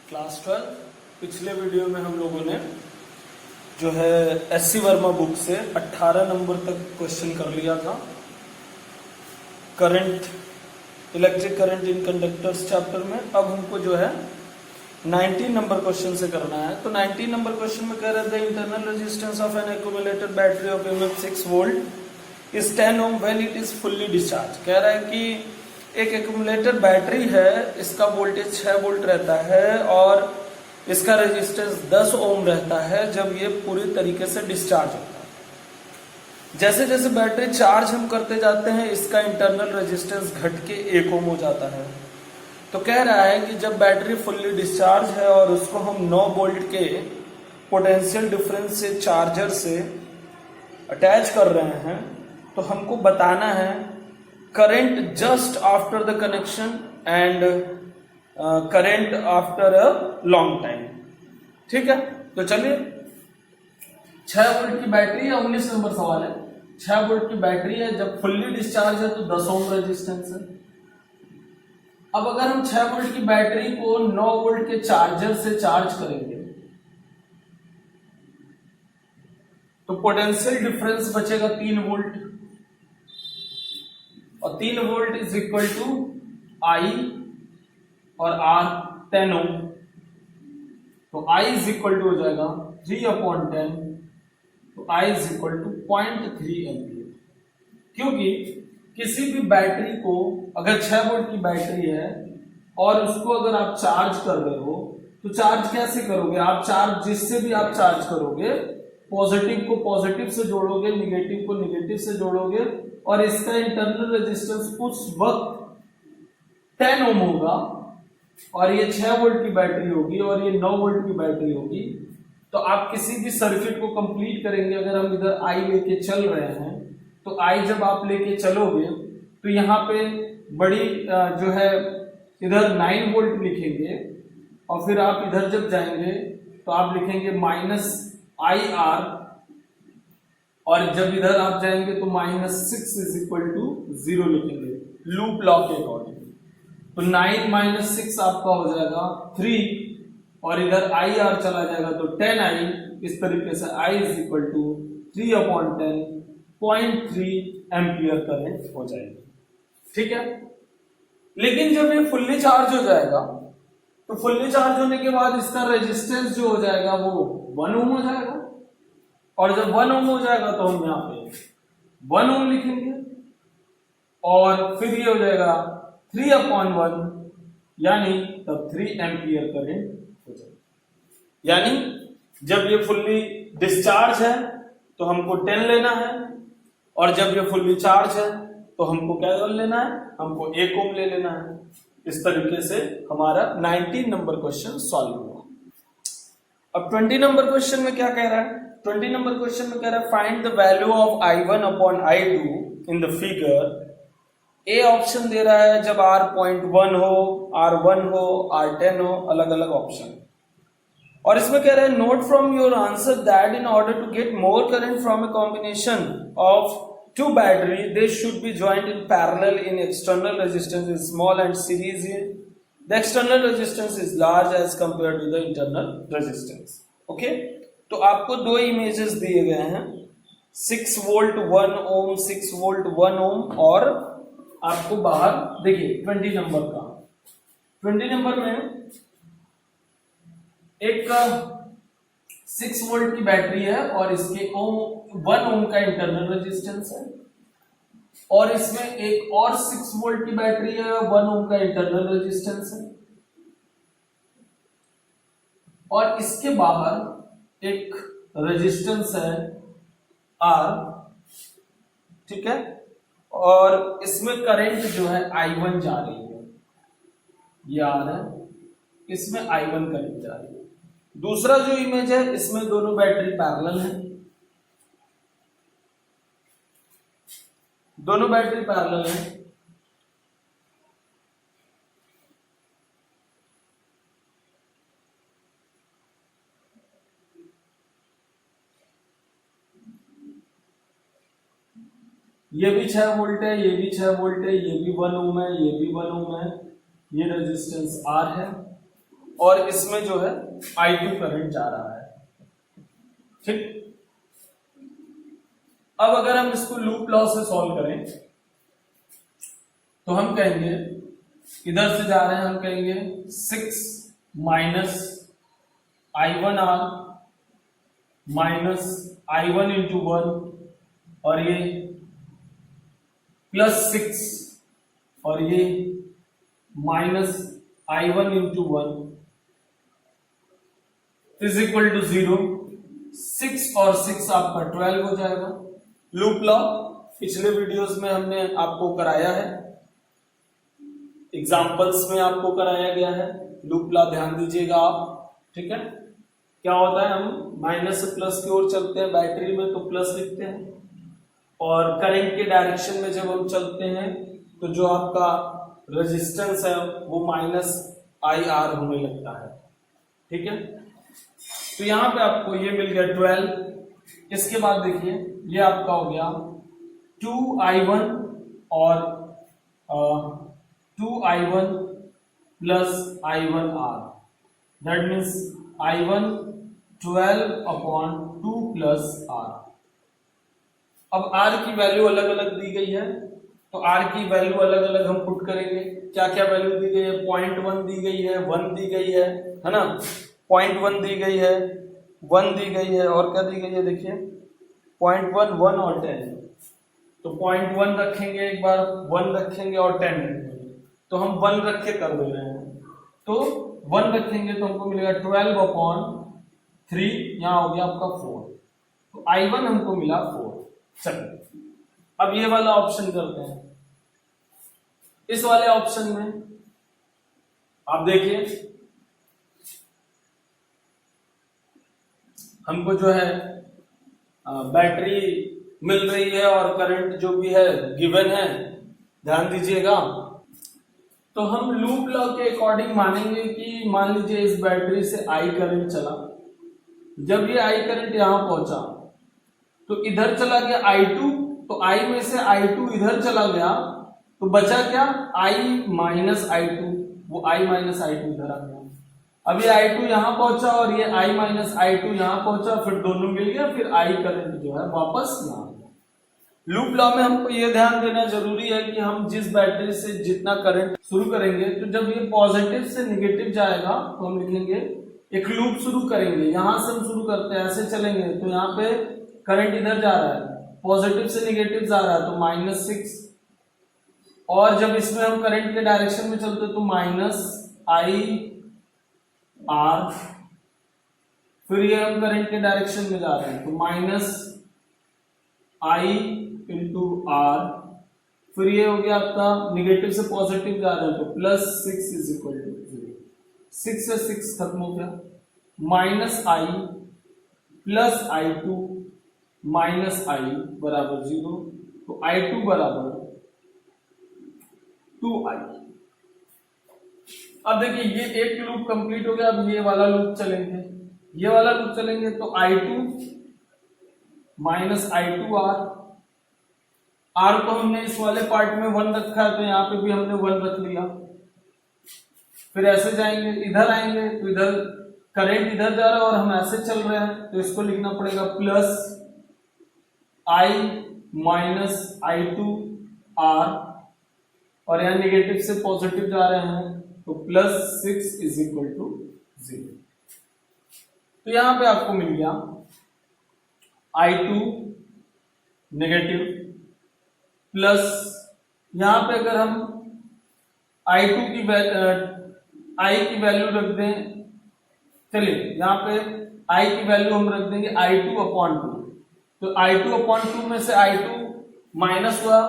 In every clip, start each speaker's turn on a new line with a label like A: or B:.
A: Class 12 पिछले video में हम लोगों ने जो है एससी वर्मा बुक से 18 नंबर तक क्वेश्चन कर लिया था। Current, electric current in conductors chapter में अब हमको जो है 19 नंबर क्वेश्चन से करना है। तो 19 नंबर क्वेश्चन में कह रहे थे internal resistance of an accumulated battery of EMF 6 volt is 10 ohm when it is fully discharge. कह रहा है कि एक एक्यूमुलेटर बैटरी है, इसका वोल्टेज 6 वोल्ट रहता है और इसका रेजिस्टेंस 10 ओम रहता है जब ये पूरी तरीके से डिस्चार्ज होता है। जैसे जैसे बैटरी चार्ज हम करते जाते हैं इसका इंटरनल रेजिस्टेंस घट के 1 ओम हो जाता है। तो कह रहा है कि जब बैटरी फुल्ली डिस्चार्ज है और उसको हम 9 वोल्ट के पोटेंशियल डिफरेंस से चार्जर से अटैच कर रहे हैं तो हमको बताना है current just after the connection and current after a long time. ठीक है, तो चलिए 6 वोल्ट की बैटरी है, 19 नंबर सवाल है। 6 वोल्ट की बैटरी है, जब फुल्ली डिस्चार्ज है तो 10 ओम रेजिस्टेंस है। अब अगर हम 6 वोल्ट की बैटरी को 9 वोल्ट के चार्जर से चार्ज करेंगे तो पोटेंशियल डिफरेंस बचेगा 3 वोल्ट और 3 वोल्ट इज इक्वल टू आई और आर 10 ओम। तो I इज इक्वल टू हो जाएगा 3/10, तो I is equal to 0.3 ampere. क्योंकि किसी भी बैटरी को अगर 6 वोल्ट की बैटरी है और उसको अगर आप चार्ज कर रहे हो तो चार्ज कैसे करोगे आप? चार्ज जिससे भी आप चार्ज करोगे, पॉजिटिव को पॉजिटिव से जोड़ोगे, निगेटिव को निगेटिव से जोड़ोगे और इसका इंटरनल रेजिस्टेंस उस वक्त 10 ओम होगा और ये 6 वोल्ट की बैटरी होगी और ये 9 वोल्ट की बैटरी होगी। तो आप किसी भी सर्किट को कंप्लीट करेंगे, अगर हम इधर I लेके चल रहे हैं तो I जब आप लेके चलोगे तो यहाँ पे बड़ी जो है इधर 9 वोल्ट लिखेंगे और फिर आप इधर जब जाएंगे तो आप लिखेंगे -IR और जब इधर आप जाएंगे तो -6 इज इक्वल टू 0 लिखेंगे लूप लॉ के अकॉर्डिंग। तो 9 - 6 आपका हो जाएगा 3 और इधर IR चला जाएगा तो 10I। इस तरीके से I is equal to 3/10 0.3 ampere current हो जाएगी। ठीक है, लेकिन जब ये फुल्ली चार्ज हो जाएगा तो फुल्ली चार्ज होने के बाद इसका रेजिस्टेंस जो हो जाएगा वो 1 ओम हो जाएगा और जब 1 ओम हो जाएगा तो हम यहाँ पे 1 ओम लिखेंगे और फिर ये हो जाएगा 3/1 यानी तब 3 एम्पियर करंट हो जाएगा। यानी जब ये फुल्ली डिस्चार्ज है तो हमको 10 लेना है और जब ये फुल्ली चार्ज है तो हमको क्या लेना है? हमको 1 ओम ले लेना है। इस तरीके से हमारा 19 नंबर क्वेश्चन सॉल्व हुआ। अब 20 नंबर क्वेश्चन में क्या कह रहा है? 20 नंबर क्वेश्चन में कह रहा है find the value of I1 upon I2 in the figure. A option दे रहा है जब R.1 हो, R1 हो, R10 हो, अलग अलग ऑप्शन। और इसमें कह रहा है note from your answer that in order to get more current from a combination of two battery they should be joined in parallel in external resistance is small and series the external resistance is large as compared to the internal resistance। okay, तो आपको 2 images दिए गए हैं 6 volt 1 ओम, 6 volt 1 ओम और आपको बाहर देखिए 20 number का 20 नंबर में एक 6 वोल्ट की बैटरी है और इसके 1 ओम का इंटरनल रेजिस्टेंस है और इसमें एक और 6 वोल्ट की बैटरी है, 1 ओम का इंटरनल रेजिस्टेंस है और इसके बाहर एक रेजिस्टेंस है R। ठीक है, और इसमें करंट जो है I1 जा रही है, ये R है, इसमें I1 करंट जा रही है। दूसरा जो इमेज है इसमें दोनों बैटरी पैरेलल है, दोनों बैटरी पैरेलल है। ये भी 6 वोल्ट है, ये भी 6 वोल्ट है, ये भी 1 ओम है, ये भी 1 ओम है, ये रेजिस्टेंस R है और इसमें जो है I2 करंट जा रहा है। ठीक, अब अगर हम इसको लूप लॉ से सॉल्व करें तो हम कहेंगे, इधर से जा रहे हैं, हम कहेंगे 6 minus I1R minus I1 into 1 और ये प्लस 6 और ये minus I1 into 1 is equal to 0। 6 और 6 आपका 12 हो जाएगा। लूप लॉ पिछले वीडियोस में हमने आपको कराया है, एग्जाम्पल्स में आपको कराया गया है। लूप लॉ ध्यान दीजिएगा आप। ठीक है, क्या होता है, हम माइनस से प्लस की ओर चलते हैं बैटरी में तो प्लस लिखते हैं, और करंट के डायरेक्शन में जब हम चलते हैं तो जो आपका रेजिस्टेंस है वो माइनस IR होने लगता है। ठीक है, तो यहां पे आपको ये मिल गया 12। इसके बाद देखिए ये आपका हो गया 2I1 और 2I1 plus I1R, that means I1 12/2 plus R। अब R की वैल्यू अलग अलग दी गई है, तो R की वैल्यू अलग अलग हम पुट करेंगे। क्या क्या वैल्यू दी गई है, 0.1 दी गई है, 1 दी गई है ना, 0.1 दी गई है, 1 दी गई है, और क्या दी गई है देखिए 0.1, 1 और 10। तो 0.1 रखेंगे, एक बार 1 रखेंगे और 10 रखेंगे, तो हम 1 रख के कर दे रहे हैं। तो 1 रखेंगे तो हमको मिलेगा 12/3, यहां हो गया आपका 4, तो I1 हमको मिला 4। चलिए अब ये वाला ऑप्शन करते हैं। इस वाले ऑप्शन में आप देखिए हमको जो है बैटरी मिल रही है और करंट जो भी है गिवन है, ध्यान दीजिएगा। तो हम लूप लॉ के अकॉर्डिंग मानेंगे कि मान लीजिए इस बैटरी से I करंट चला, जब ये I करंट यहां पहुंचा तो इधर चला गया I2, तो I में से I2 इधर चला गया तो बचा क्या, I माइनस I2, वो I माइनस I2 इधर आ गया। अब ये I2 यहां पहुंचा और ये I माइनस I2 यहां पहुंचा, फिर दोनों मिल गया, फिर I करंट जो है वापस यहां। लूप लॉ में हमको ये ध्यान देना जरूरी है कि हम जिस बैटरी से जितना करंट शुरू करेंगे, तो जब ये पॉजिटिव से निगेटिव जाएगा तो हम लिखेंगे एक लूप शुरू करेंगे। यहां से हम शुरू करते हैं, ऐसे चलेंगे तो यहाँ पे करंट इधर जा रहा है, पॉजिटिव से निगेटिव जा रहा है तो -6, और जब इसमें हम करंट के डायरेक्शन में चलते तो -IR, फिर ये हम करंट के डायरेक्शन में जा रहे हैं तो -I इंटू R, फिर ये हो गया आपका निगेटिव से पॉजिटिव जा रहे हैं तो +6 इज इक्वल टू 0। 6 से 6 खत्म हो गया, -I plus I2 minus I बराबर 0, तो I2 बराबर 2I। अब देखिए ये एक लूप कंप्लीट हो गया, अब ये वाला लूप चलेंगे, ये वाला लूप चलेंगे तो I2 माइनस I2R, R को हमने इस वाले पार्ट में 1 रखा है तो यहाँ पे भी हमने 1 रख लिया। फिर ऐसे जाएंगे, इधर आएंगे तो इधर करंट इधर जा रहा है और हम ऐसे चल रहे हैं तो इसको लिखना पड़ेगा प्लस I माइनस I2R, और यहाँ निगेटिव से पॉजिटिव जा रहे हैं तो +6 इज इक्वल टू 0। तो यहां पे आपको मिल गया I2 नेगेटिव प्लस, यहां पे अगर हम I2 की I की वैल्यू रख दें, चलिए यहां पे I की वैल्यू हम रख देंगे I2/2, तो I2/2 में से I2 माइनस हुआ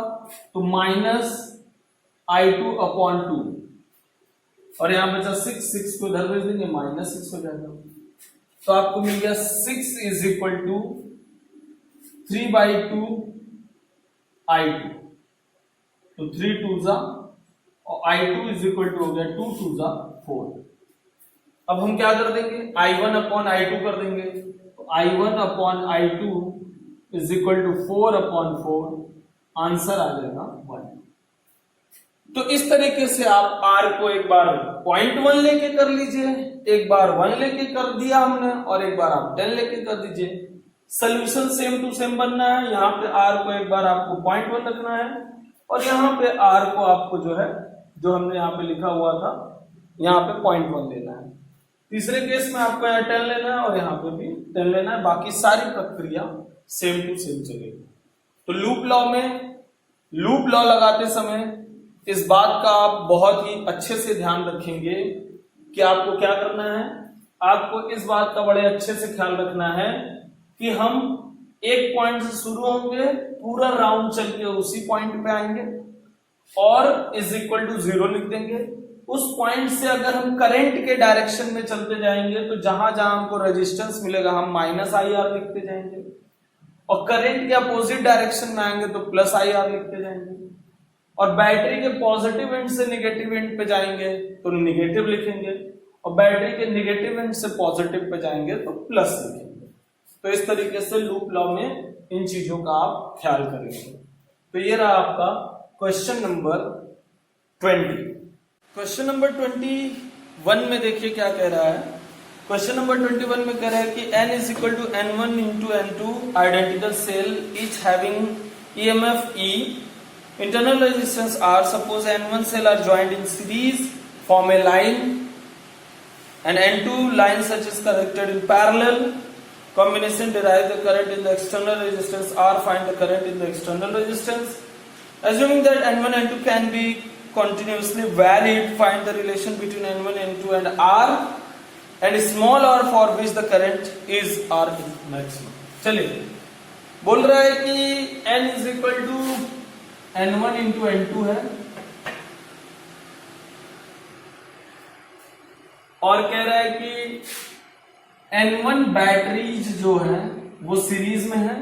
A: तो -I2/2, और यहां बचा 6 को इधर भेज देंगे -6 हो जाएगा। तो आपको मिल गया 6 इज इक्वल टू 3/2 I2, तो 3 2 जा, और I2 इज इक्वल टू हो गया 2 2 जा 4। अब हम क्या कर देंगे, I1/I2 कर देंगे, तो I1/I2 is equal to 4/4, answer आ जाएगा 1। तो इस तरीके से आप R को एक बार 0.1 लेके कर लीजिए, एक बार 1 लेके कर दिया हमने, और एक बार आप 10 लेके कर दीजिए। सोल्यूशन सेम टू सेम बनना है। यहाँ पे R को एक बार आपको 0.1 रखना है, और यहाँ पे R को आपको जो है, जो हमने यहाँ पे लिखा हुआ था, यहाँ पे 0.1 लेना है। तीसरे केस में आपको यहाँ 10 लेना है और यहाँ पे भी 10 लेना है। बाकी सारी प्रक्रिया सेम टू सेम चलेगी। तो लूप लॉ में, लूप लॉ लगाते समय इस बात का आप बहुत ही अच्छे से ध्यान रखेंगे कि आपको क्या करना है। आपको इस बात का बड़े अच्छे से ख्याल रखना है कि हम एक पॉइंट से शुरू होंगे, पूरा राउंड चल के उसी पॉइंट पे आएंगे और इज इक्वल टू 0 लिख देंगे। उस पॉइंट से अगर हम करंट के डायरेक्शन में चलते जाएंगे तो जहां जहां हमको रेजिस्टेंस मिलेगा हम -IR लिखते जाएंगे, और करंट के अपोजिट डायरेक्शन में आएंगे तो +IR लिखते जाएंगे, और बैटरी के पॉजिटिव एंड से नेगेटिव एंड पे जाएंगे तो नेगेटिव लिखेंगे, और बैटरी के नेगेटिव एंड से पॉजिटिव पे जाएंगे तो प्लस लिखेंगे। तो इस तरीके से लूप लॉ में इन चीजों का आप ख्याल करेंगे। तो ये रहा आपका क्वेश्चन नंबर 20। क्वेश्चन नंबर 21 में देखिए क्या कह रहा है। क्वेश्चन नंबर 21 में कह रहा है कि n is equal to n1 into n2 identical cell each having EMF E, internal resistance R. Suppose n1 cell are joined in series, form a line, and n2 lines such is connected in parallel. Combination derive the current in the external resistance R. Find the current in the external resistance. Assuming that n1 and n2 can be continuously varied, find the relation between n1, n2 and R, and small r for which the current is R maximum. चलिए, बोल रहा है कि n is equal to n1 into n2 है, और कह रहा है कि n1 बैटरीज जो है वो सीरीज में है,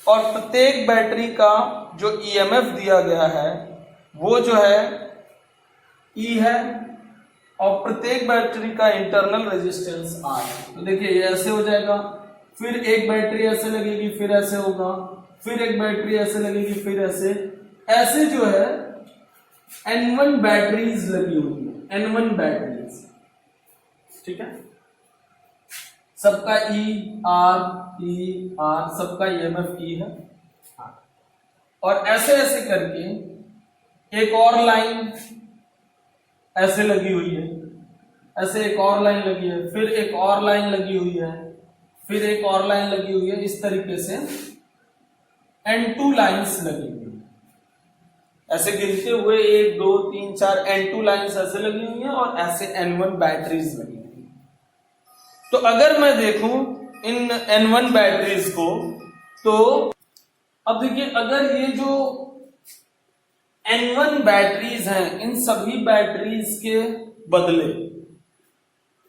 A: और प्रत्येक बैटरी का जो EMF दिया गया है वो जो है E है, और प्रत्येक बैटरी का इंटरनल रेजिस्टेंस R है। तो देखिए ये ऐसे हो जाएगा, फिर एक बैटरी ऐसे लगेगी, फिर ऐसे होगा, फिर एक बैटरी ऐसे लगेगी, फिर ऐसे, ऐसे जो है N1 बैटरीज लगी हुई है, N1 बैटरीज, ठीक है। सबका ER सबका EMF E है, और ऐसे ऐसे करके एक और लाइन ऐसे लगी हुई है, ऐसे एक और लाइन लगी है, फिर एक और लाइन लगी हुई है, फिर एक और लाइन लगी हुई है। इस तरीके से N2 लाइंस लगी हुई है, ऐसे गिनते हुए 1 2 3 4 N2 लाइंस ऐसे लगी हुई है, और ऐसे N1 बैटरीज लगी हुई है। तो अगर मैं देखूं इन N1 बैटरीज को, तो अब देखिए अगर ये जो N1 बैटरीज हैं, इन सभी बैटरीज के बदले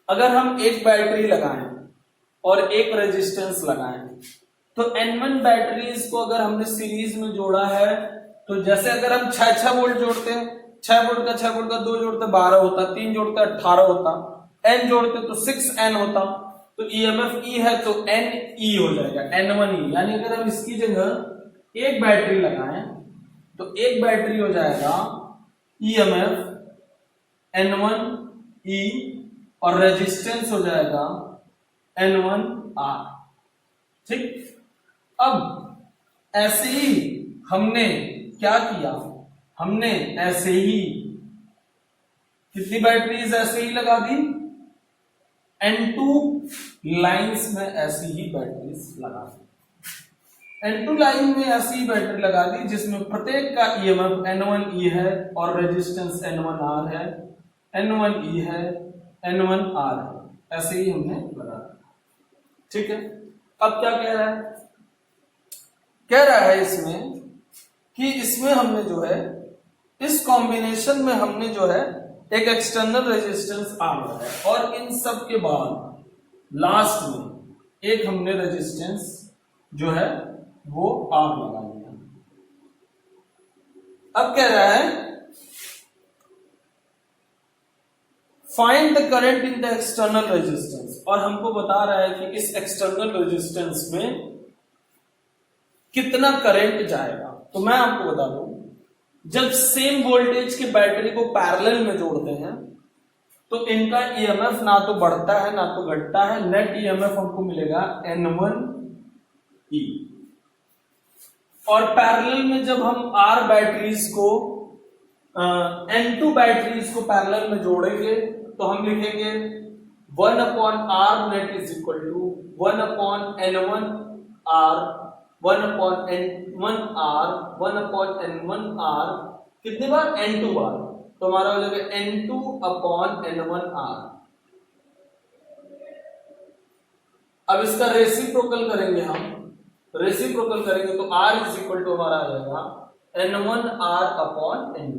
A: अगर हम एक बैटरी लगाएं और एक रेजिस्टेंस लगाएं, तो N1 बैटरीज को अगर हमने सीरीज में जोड़ा है, तो जैसे अगर हम 6 वोल्ट जोड़ते हैं, 6 वोल्ट का 6 वोल्ट का 2 जोड़ते 12 होता, 3 जोड़ते 18 होता, N जोड़ते तो 6N होता, तो EMF E है तो NE हो जाएगा, N1E। यानी अगर हम इसकी जगह एक बैटरी लगाएं तो एक बैटरी हो जाएगा EMF N1E, और रेजिस्टेंस हो जाएगा N1R, ठीक। अब ऐसे ही हमने क्या किया, हमने ऐसे ही कितनी बैटरीज ऐसे ही लगा दी, N2 लाइंस में ऐसी ही बैटरीज लगा दी, N2 लाइन में ऐसी ही बैटरी लगा दी जिसमें प्रत्येक का EMF N1E है और रेजिस्टेंस N1R है, N1E है, N1R है, ऐसे ही हमने लगा दिया, ठीक है। अब क्या कह रहा है, कह रहा है इसमें कि इसमें हमने जो है, इस कॉम्बिनेशन में हमने जो है एक एक्सटर्नल रेजिस्टेंस R है, और इन सब के बाद लास्ट में एक हमने रेजिस्टेंस जो है वो R लगा दिया। अब कह रहा है find the current in the external resistance, और हमको बता रहा है कि इस एक्सटर्नल रेजिस्टेंस में कितना करंट जाएगा। तो मैं आपको बता दूं जब सेम वोल्टेज की बैटरी को पैरेलल में जोड़ते हैं तो इनका ईएमएफ ना तो बढ़ता है ना तो घटता है, नेट ईएमएफ हमको मिलेगा N1E। और पैरेलल में जब हम R बैटरीज को N2 बैटरीज को पैरेलल में जोड़ेंगे तो हम लिखेंगे 1/R net is equal to 1/N1R 1/N1R 1/N1R कितनी बार? N2 बार। तो हमारा हो जाएगा N2/N1R। अब इसका रेसिप्रोकल करेंगे हम, रेसिप्रोकल करेंगे तो R इज इक्वल टू हमारा आ जाएगा N1R/N2।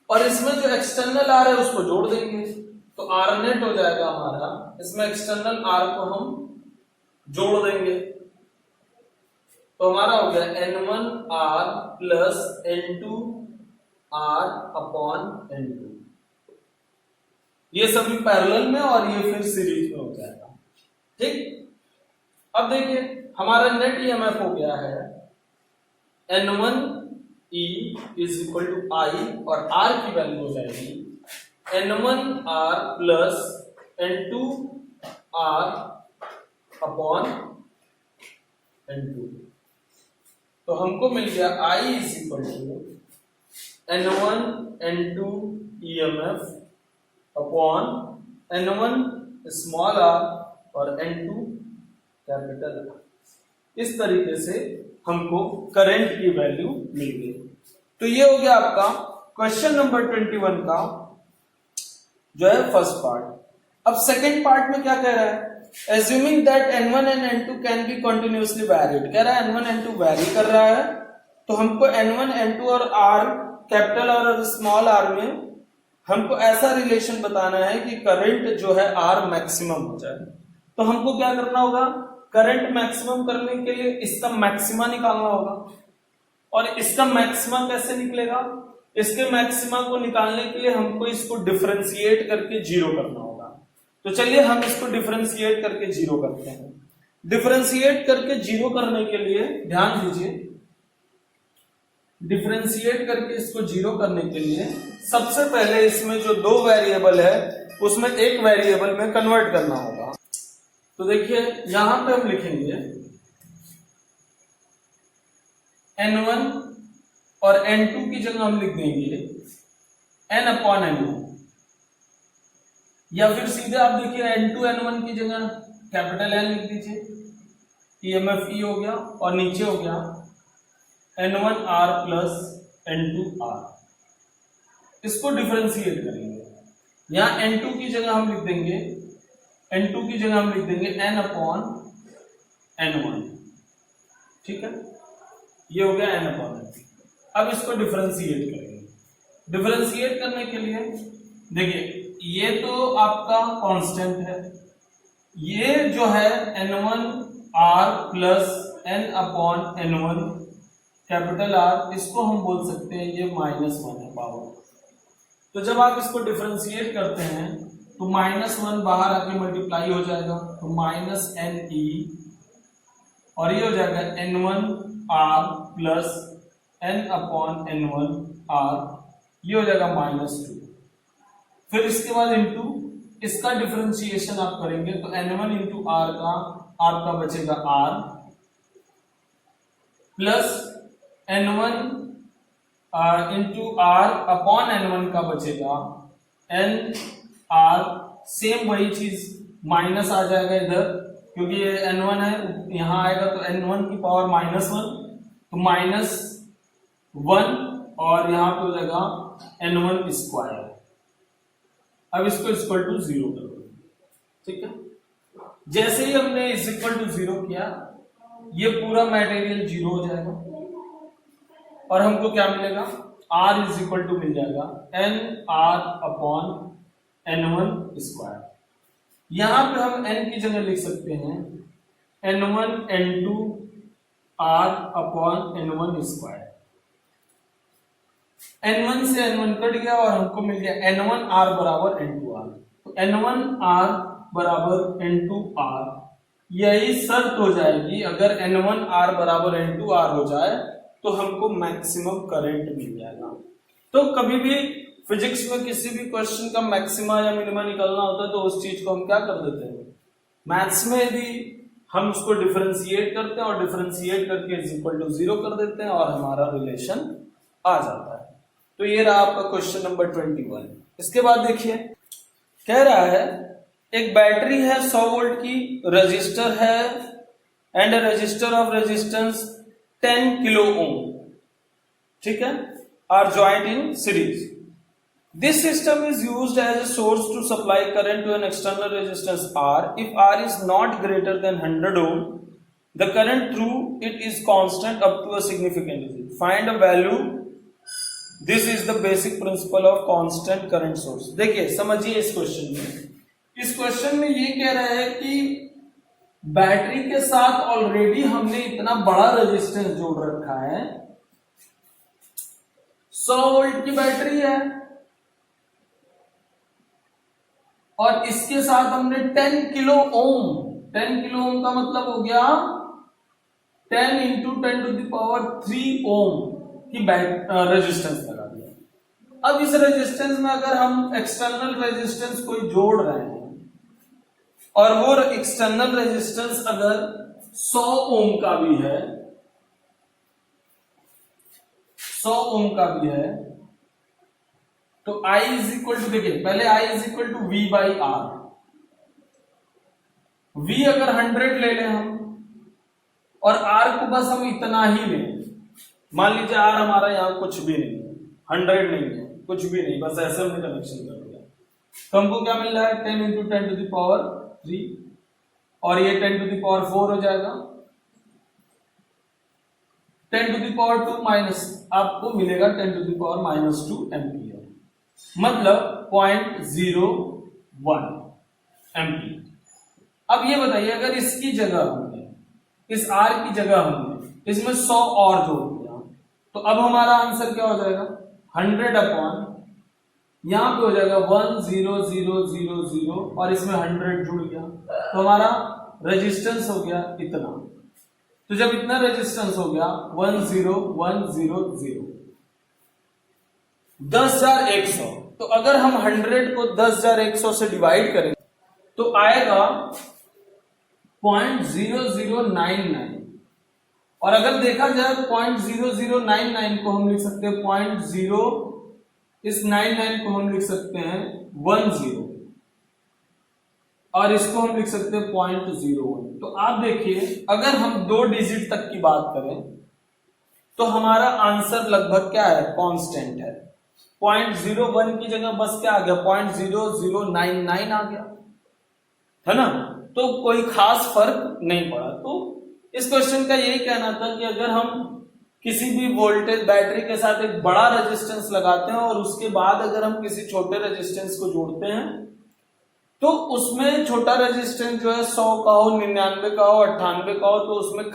A: और इसमें जो एक्सटर्नल R है उसको जोड़ देंगे तो R नेट हो जाएगा हमारा, इसमें एक्सटर्नल R को हम जोड़ देंगे तो हमारा हो गया N1R प्लस N2R/N2। ये सभी पैरेलल में और ये फिर सीरीज में हो जाएगा। ठीक, अब देखिए हमारा नेट ईएमएफ हो गया है N1E is equal to I और R की वैल्यू हो जाएगी N1R प्लस N2R/N2। तो हमको मिल गया I is equal to N1 N2 EMF upon N1 small r और N2 कैपिटल R। इस तरीके से हमको करंट की वैल्यू मिल गई। तो ये हो गया आपका क्वेश्चन नंबर 21 का जो है फर्स्ट पार्ट। अब सेकंड पार्ट में क्या कह रहा है? Assuming that N1 and N2 can be continuously varied, कह रहा है N1 N2 वैरी कर रहा है तो हमको N1 N2 और R कैपिटल R और स्मॉल r में हमको ऐसा रिलेशन बताना है कि करंट जो है R मैक्सिमम हो जाए। तो हमको क्या करना होगा? करंट मैक्सिमम करने के लिए इसका मैक्सिमा निकालना होगा। और इसका मैक्सिमा कैसे निकलेगा? इसके मैक्सिमा को निकालने के लिए हमको इसको डिफरेंशिएट करके जीरो करना होगा। तो चलिए हम इसको डिफरेंशिएट करके जीरो करते हैं। डिफरेंशिएट करके जीरो करने के लिए ध्यान दीजिए, डिफरेंशिएट करके इसको जीरो करने के लिए सबसे पहले इसमें जो दो वेरिएबल है उसमें एक वेरिएबल में कन्वर्ट करना होगा। तो देखिए यहां पे हम लिखेंगे N1 और N2 की जगह हम लिख देंगे N/N1, या फिर सीधे आप देखिए N2 N1 की जगह कैपिटल N लिख दीजिए, EMF E हो गया और नीचे हो गया N1R प्लस N2R। इसको डिफरेंशिएट करेंगे, यहां N2 की जगह हम लिख देंगे N/N1। ठीक है, ये हो गया N/N। अब इसको डिफरेंशिएट करेंगे। डिफरेंशिएट करने के लिए देखिए ये तो आपका कांस्टेंट है, ये जो है N1R plus N/N1 capital R, इसको हम बोल सकते हैं ये -1 है पावर। तो जब आप इसको डिफरेंशिएट करते हैं तो -1 बाहर आके मल्टीप्लाई हो जाएगा तो -NE और ये हो जाएगा N1R प्लस N/N1R, ये हो जाएगा -2। फिर इसके बाद इनटू इसका डिफरेंशिएशन आप करेंगे तो N1 इंटू R का आपका बचेगा R plus N1 into R/N1 का बचेगा NR। सेम वही चीज माइनस आ जाएगा इधर, क्योंकि ये N1 है यहां आएगा तो N1 की पावर -1 तो -1 और यहां पे हो जाएगा N1 स्क्वायर। अब इसको इक्वल टू 0 कर दो। ठीक है, जैसे ही हमने इज इक्वल टू 0 किया ये पूरा मटेरियल 0 हो जाएगा और हमको क्या मिलेगा? R इज इक्वल टू मिल जाएगा NR/N1 स्क्वायर। यहां पे हम N की जगह लिख सकते हैं N1 N2 R/N1 square. N1 से N1 कट गया और हमको मिल गया N1R बराबर N2R। तो N1R बराबर N2R, यही शर्त हो जाएगी। अगर N1R बराबर N2R हो जाए तो हमको मैक्सिमम करंट मिल जाएगा। तो कभी भी फिजिक्स में किसी भी क्वेश्चन का मैक्सिमा या मिनिमा निकालना होता है तो उस चीज को हम क्या कर देते हैं, मैथ्स में यदि हम उसको डिफरेंशिएट करते हैं और डिफरेंशिएट करके इज इक्वल टू 0 कर देते हैं और हमारा रिलेशन आ जाता है। तो ये रहा आपका क्वेश्चन नंबर 21। इसके बाद देखिए कह रहा है एक बैटरी है 100 वोल्ट की, रजिस्टर है and register of resistance 10 kilo ohm, ठीक है, are joint in series. This system is used as a source to supply current to an external resistance R. If R is not greater than 100 ohm, the current through it is constant up to a significant digit. Find a value. This is the basic principle of constant current source. देखिए समझिए इस question में। इस question में ये कह रहा है कि बैटरी के साथ ऑलरेडी हमने इतना बड़ा रेजिस्टेंस जोड़ रखा है, 100 वोल्ट की बैटरी है और इसके साथ हमने 10 किलो ओम, 10 किलो ओम का मतलब हो गया 10 इंटू 10 टू द पावर 3 ओम की रेजिस्टेंस लगा दिया। अब इस रेजिस्टेंस में अगर हम एक्सटर्नल रेजिस्टेंस कोई जोड़ रहे हैं और वो एक्सटर्नल रेजिस्टेंस अगर 100 ओम का भी है, 100 ओम का भी है, तो I इज इक्वल टू, देखिए पहले I is equal to V by R. V अगर 100 ले लें हम और R को बस हम इतना ही लें, मान लीजिए R हमारा यहां कुछ भी नहीं है, 100 नहीं है, कुछ भी नहीं, बस ऐसे हमने कनेक्शन कर दिया, तो हमको क्या मिल रहा है 10 इंटू 10 टू द पावर 3 और ये 10 टू द पावर 4 हो जाएगा, 10 टू द पावर 2 माइनस आपको मिलेगा 10 टू द पावर -2 एम्पियर, मतलब 0.01 एम्पियर। अब ये बताइए अगर इसकी जगह हमने, इस R की जगह हमने इसमें 100 और जोड़ दिया तो अब हमारा आंसर क्या हो जाएगा 100 अपॉन, यहां पे हो जाएगा 10000 और इसमें 100 जुड़ गया तो हमारा रेजिस्टेंस हो गया इतना। तो जब इतना रेजिस्टेंस हो गया 10100 10,100, तो अगर हम 100 को 10,100 से डिवाइड करें तो आएगा 0.0099 और अगर देखा जाए 0.0099 को हम लिख सकते हैं 0.0, इस 99 को हम लिख सकते हैं 10 और इसको हम लिख सकते हैं 0.01। तो आप देखिए अगर हम 2 डिजिट तक की बात करें तो हमारा आंसर लगभग क्या है, कांस्टेंट है। 0.01 की जगह बस क्या आ गया 0.0099 आ गया, है ना, तो कोई खास फर्क नहीं पड़ा। तो इस क्वेश्चन का यही कहना था कि अगर हम किसी भी वोल्टेज बैटरी के साथ एक बड़ा रेजिस्टेंस लगाते हैं और उसके बाद अगर हम किसी छोटे रेजिस्टेंस को जोड़ते हैं तो उसमें छोटा रेजिस्टेंस जो है 100 का हो, 99 का हो, 98 का हो, तो उसमें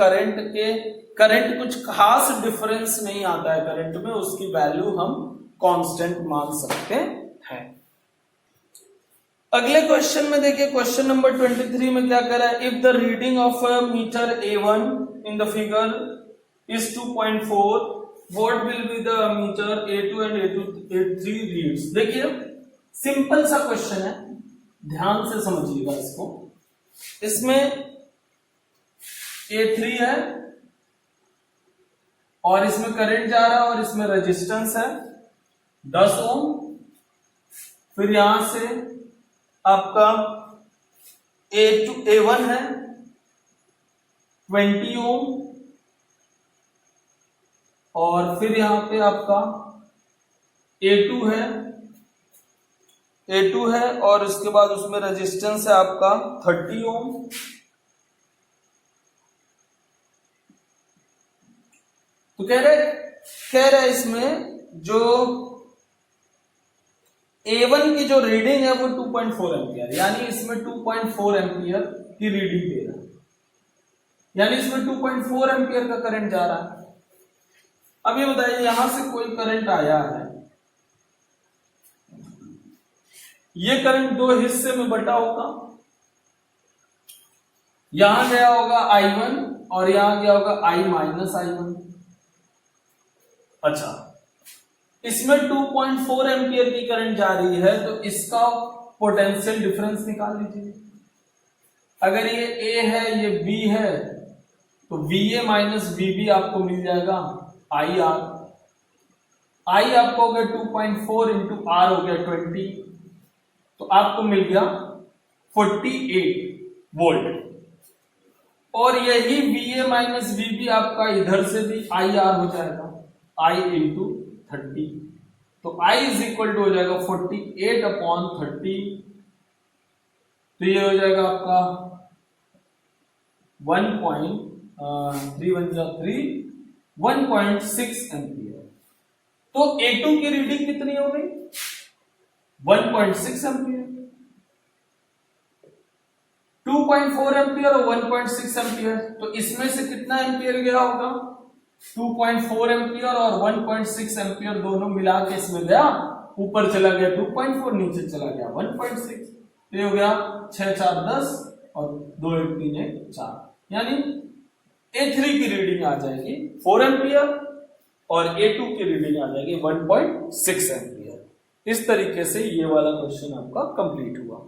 A: करंट कुछ खास डिफरेंस नहीं आता है करंट में, उसकी वैल्यू हम कांस्टेंट मान सकते हैं। अगले क्वेश्चन में देखिए क्वेश्चन नंबर 23 में क्या कर रहा है, if the reading of a meter A1 in the figure is 2.4, what will be the meter A2 and A3 reads. देखिए सिंपल सा क्वेश्चन है, ध्यान से समझिएगा इसको। इसमें A3 है और इसमें करंट जा रहा है और इसमें रेजिस्टेंस है 10 ओम, फिर यहां से आपका A1 है 20 ओम और फिर यहां पे आपका A2 है और इसके बाद उसमें रेजिस्टेंस है आपका 30 ओम। तो कह रहे इसमें जो A1 की जो रीडिंग है वो 2.4 एम्पियर, यानी इसमें 2.4 एम्पियर की रीडिंग दे रहा है, यानी इसमें 2.4 एम्पियर का करंट जा रहा है। अब ये बताइए यहां से कोई करंट आया है, ये करंट 2 हिस्से में बटा होगा, यहां गया होगा I1 और यहां गया होगा I-I1। अच्छा, इसमें 2.4 एम्पियर की करंट जा रही है, तो इसका पोटेंशियल डिफरेंस निकाल लीजिए। अगर ये A है, ये B है, तो VA माइनस VB आपको मिल जाएगा IR। I आपको हो गया 2.4 इंटू R हो गया 20, तो आपको मिल गया 48 वोल्ट। और यही VA माइनस VB आपका इधर से भी IR हो जाएगा, I इंटू 30, तो I इज इक्वल टू हो जाएगा 48 अपॉन 30, तो ये हो जाएगा आपका 1.6 एम्पियर। तो A2 की रीडिंग कितनी हो गई? 1.6 एम्पियर। 2.4 एम्पियर और 1.6 एम्पियर, तो इसमें से कितना एम्पियर गया होगा? 2.4 एम्पियर और 1.6 एम्पियर दोनों मिला के इसमें गया, ऊपर चला गया 2.4, नीचे चला गया 1.6, तो ये हो गया 6 4 10 और 2 1 3 1 4, यानी A3 की रीडिंग आ जाएगी 4 एम्पियर और A2 की रीडिंग आ जाएगी 1.6 एम्पियर। इस तरीके से ये वाला क्वेश्चन आपका कंप्लीट हुआ।